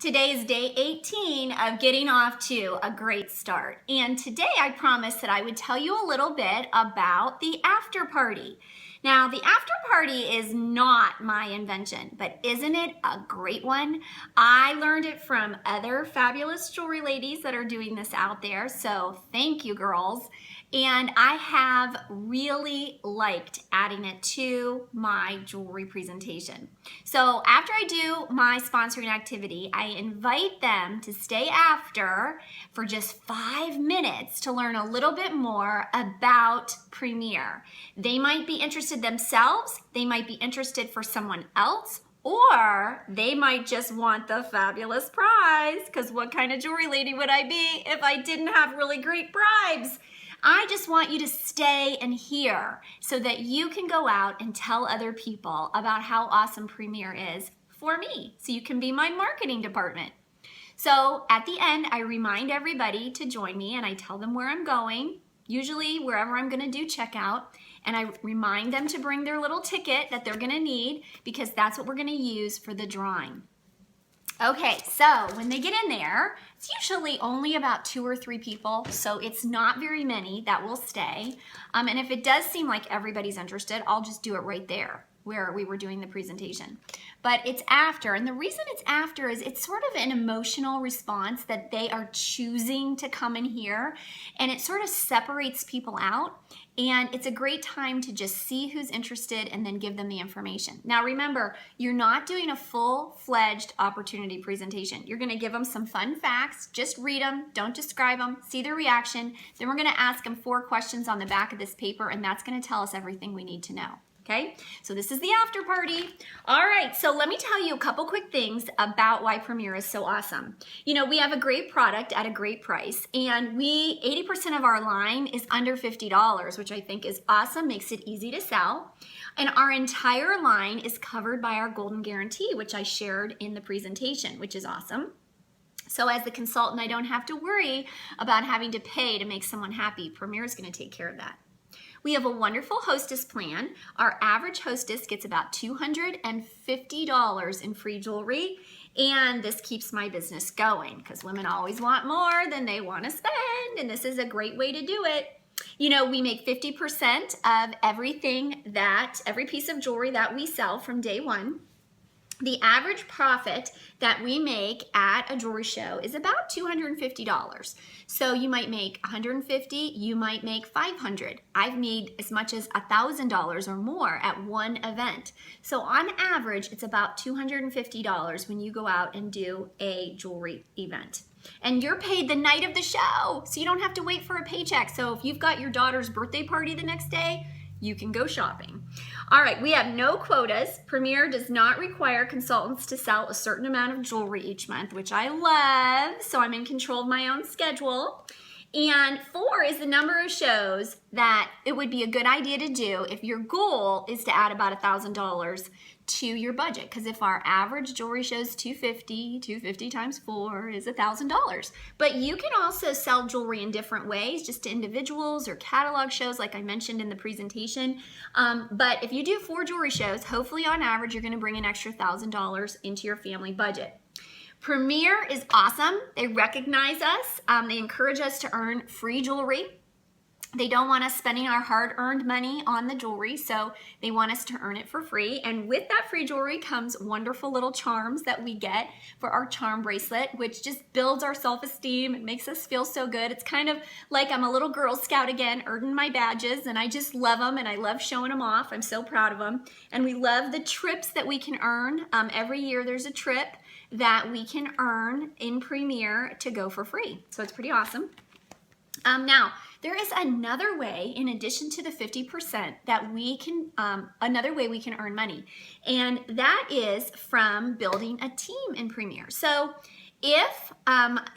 Today is day 18 of getting off to a great start. And today I promised that I would tell you a little bit about the after party. Now, the after party is not my invention, but isn't it a great one? I learned it from other fabulous jewelry ladies that are doing this out there, so thank you, girls. And I have really liked adding it to my jewelry presentation. So after I do my sponsoring activity, I invite them to stay after for just 5 minutes to learn a little bit more about Premier. They might be interested themselves, they might be interested for someone else, or they might just want the fabulous prize, because what kind of jewelry lady would I be if I didn't have really great bribes? I just want you to stay and hear so that you can go out and tell other people about how awesome Premier is for me, so you can be my marketing department. So at the end, I remind everybody to join me and I tell them where I'm going, usually wherever I'm gonna do checkout, and I remind them to bring their little ticket that they're gonna need because that's what we're gonna use for the drawing. Okay, so when they get in there, it's usually only about 2 or 3 people, so it's not very many that will stay. And if it does seem like everybody's interested, I'll just do it right there where we were doing the presentation. But it's after, and the reason it's after is it's sort of an emotional response that they are choosing to come in here, and it sort of separates people out, and it's a great time to just see who's interested and then give them the information. Now remember, you're not doing a full-fledged opportunity presentation. You're gonna give them some fun facts, just read them, don't describe them, see their reaction, then we're gonna ask them 4 questions on the back of this paper, and that's gonna tell us everything we need to know. Okay, so this is the after party. All right, so let me tell you a couple quick things about why Premier is so awesome. You know, we have a great product at a great price, and 80% of our line is under $50, which I think is awesome, makes it easy to sell. And our entire line is covered by our Golden Guarantee, which I shared in the presentation, which is awesome. So as the consultant, I don't have to worry about having to pay to make someone happy. Premier is gonna take care of that. We have a wonderful hostess plan. Our average hostess gets about $250 in free jewelry, and this keeps my business going because women always want more than they want to spend, and this is a great way to do it. You know, we make 50% of every piece of jewelry that we sell from day one. The average profit that we make at a jewelry show is about $250. So you might make $150, you might make $500. I've made as much as $1,000 or more at one event. So on average, it's about $250 when you go out and do a jewelry event. And you're paid the night of the show, so you don't have to wait for a paycheck. So if you've got your daughter's birthday party the next day, you can go shopping. All right, we have no quotas. Premier does not require consultants to sell a certain amount of jewelry each month, which I love, so I'm in control of my own schedule. And 4 is the number of shows that it would be a good idea to do if your goal is to add about $1,000 to your budget. Because if our average jewelry show is $250 times 4 is $1,000. But you can also sell jewelry in different ways, just to individuals or catalog shows like I mentioned in the presentation. But if you do 4 jewelry shows, hopefully on average you're going to bring an extra $1,000 into your family budget. Premier is awesome. They recognize us. They encourage us to earn free jewelry. They don't want us spending our hard-earned money on the jewelry, so they want us to earn it for free. And with that free jewelry comes wonderful little charms that we get for our charm bracelet, which just builds our self-esteem. It makes us feel so good. It's kind of like I'm a little Girl Scout again, earning my badges, and I just love them, and I love showing them off. I'm so proud of them. And we love the trips that we can earn. Every year there's a trip that we can earn in Premier to go for free. So it's pretty awesome. Now, there is another way, in addition to the 50%, that we can, another way we can earn money. And that is from building a team in Premier. So if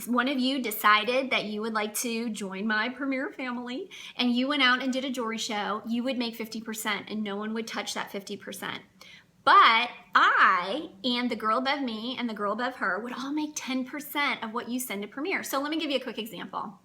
one of you decided that you would like to join my Premier family and you went out and did a jewelry show, you would make 50% and no one would touch that 50%. But I and the girl above me and the girl above her would all make 10% of what you send to Premier. So let me give you a quick example.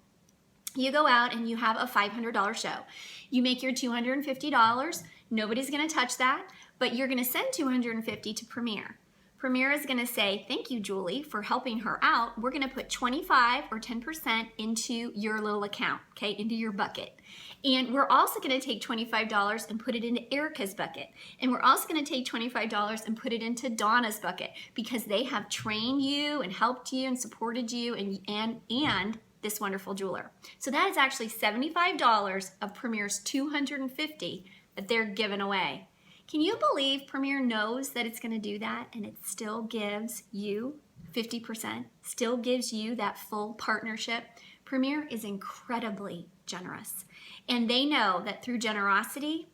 You go out and you have a $500 show. You make your $250. Nobody's going to touch that, but you're going to send $250 to Premier. Premier is going to say, thank you, Julie, for helping her out. We're going to put 25 or 10% into your little account, okay, into your bucket. And we're also going to take $25 and put it into Erica's bucket. And we're also going to take $25 and put it into Donna's bucket because they have trained you and helped you and supported you and this wonderful jeweler. So that is actually $75 of Premier's $250 that they're giving away. Can you believe Premier knows that it's going to do that and it still gives you 50%, still gives you that full partnership? Premier is incredibly generous, and they know that through generosity,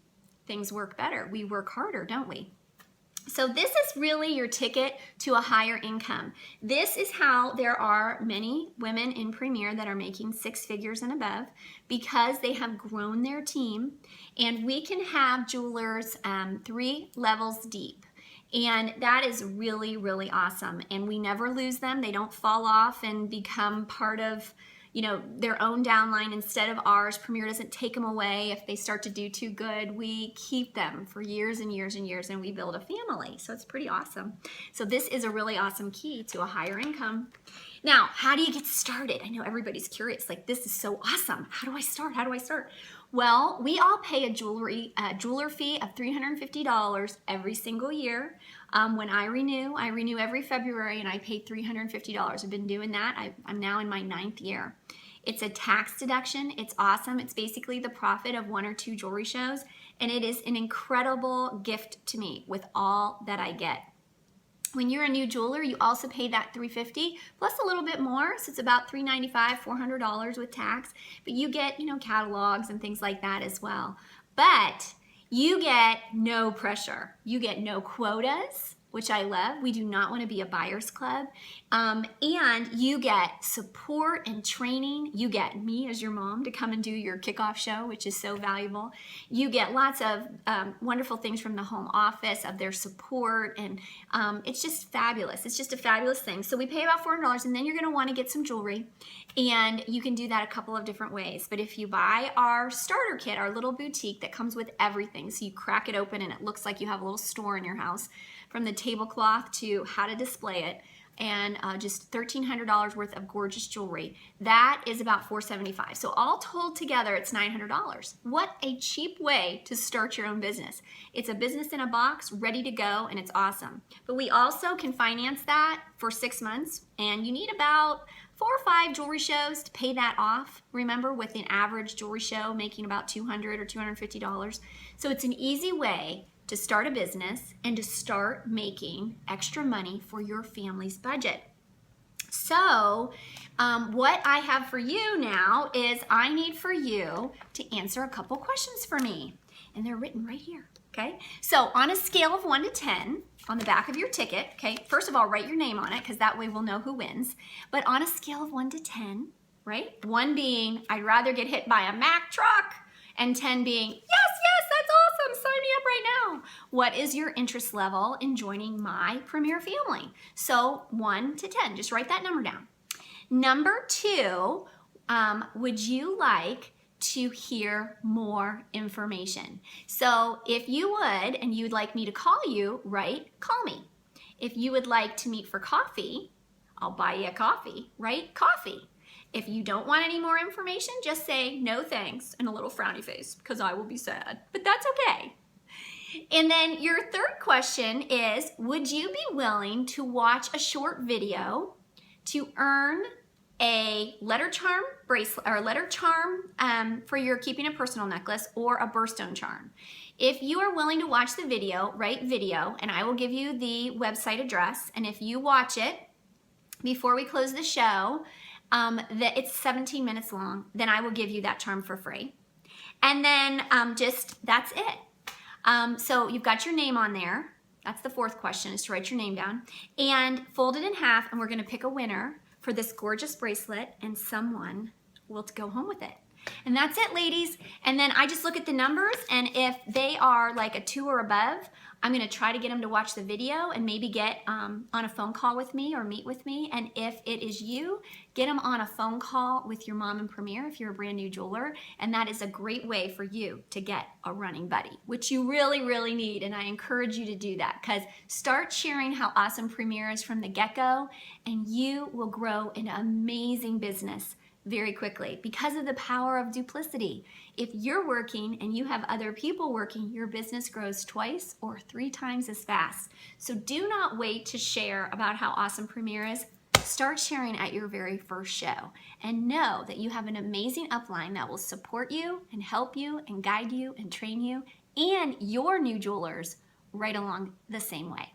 things work better. We work harder, don't we? So this is really your ticket to a higher income. This is how there are many women in Premier that are making 6 figures and above because they have grown their team, and we can have jewelers 3 levels deep. And that is really, really awesome. And we never lose them. They don't fall off and become part of their own downline instead of ours. Premier doesn't take them away if they start to do too good. We keep them for years and years and years, and we build a family. So it's pretty awesome. So this is a really awesome key to a higher income. Now, how do you get started? I know everybody's curious, like, this is so awesome. How do I start? How do I start? Well, we all pay a jeweler fee of $350 every single year. When I renew every February, and I pay $350. I've been doing that. I'm now in my 9th year. It's a tax deduction. It's awesome. It's basically the profit of 1 or 2 jewelry shows, and it is an incredible gift to me with all that I get. When you're a new jeweler, you also pay that $350 plus a little bit more, so it's about $395, $400 with tax. But you get, catalogs and things like that as well. But you get no pressure. You get no quotas, which I love. We do not want to be a buyer's club. And you get support and training. You get me as your mom to come and do your kickoff show, which is so valuable. You get lots of wonderful things from the home office of their support, and it's just fabulous. It's just a fabulous thing. So we pay about $400, and then you're going to want to get some jewelry, and you can do that a couple of different ways. But if you buy our starter kit, our little boutique that comes with everything, so you crack it open and it looks like you have a little store in your house, from the tablecloth to how to display it, and just $1,300 worth of gorgeous jewelry. That is about $475. So all told together, it's $900. What a cheap way to start your own business. It's a business in a box, ready to go, and it's awesome. But we also can finance that for 6 months, and you need about 4 or 5 jewelry shows to pay that off. Remember, with an average jewelry show making about $200 or $250. So it's an easy way to start a business and to start making extra money for your family's budget. So what I have for you now is I need for you to answer a couple questions for me, and they're written right here, okay? So on a scale of 1 to 10, on the back of your ticket, okay, first of all, write your name on it because that way we'll know who wins. But on a scale of 1 to 10, right? 1 being, I'd rather get hit by a Mack truck, and 10 being, yes, that's awesome, sign me up right now. What is your interest level in joining my Premier family? So 1 to 10, just write that number down. Number 2, would you like to hear more information? So if you would, and you'd like me to call you, right, call me. If you would like to meet for coffee, I'll buy you a coffee, right, coffee. If you don't want any more information, just say no thanks and a little frowny face because I will be sad, but that's okay. And then your third question is, would you be willing to watch a short video to earn a letter charm bracelet or letter charm for your Keeping It Personal necklace or a birthstone charm? If you are willing to watch the video, write video, and I will give you the website address. And if you watch it before we close the show, that it's 17 minutes long, then I will give you that charm for free. And then that's it. So you've got your name on there. That's the fourth question, is to write your name down. And fold it in half, and we're going to pick a winner for this gorgeous bracelet, and someone will go home with it. And that's it, ladies. And then I just look at the numbers, and if they are like a 2 or above, I'm going to try to get them to watch the video and maybe get on a phone call with me or meet with me. And if it is you, get them on a phone call with your mom in Premier if you're a brand new jeweler. And that is a great way for you to get a running buddy, which you really, really need. And I encourage you to do that, because start sharing how awesome Premier is from the get-go, and you will grow an amazing business very quickly because of the power of duplicity. If you're working and you have other people working, your business grows twice or 3 times as fast. So do not wait to share about how awesome Premier is. Start sharing at your very first show, and know that you have an amazing upline that will support you and help you and guide you and train you and your new jewelers right along the same way.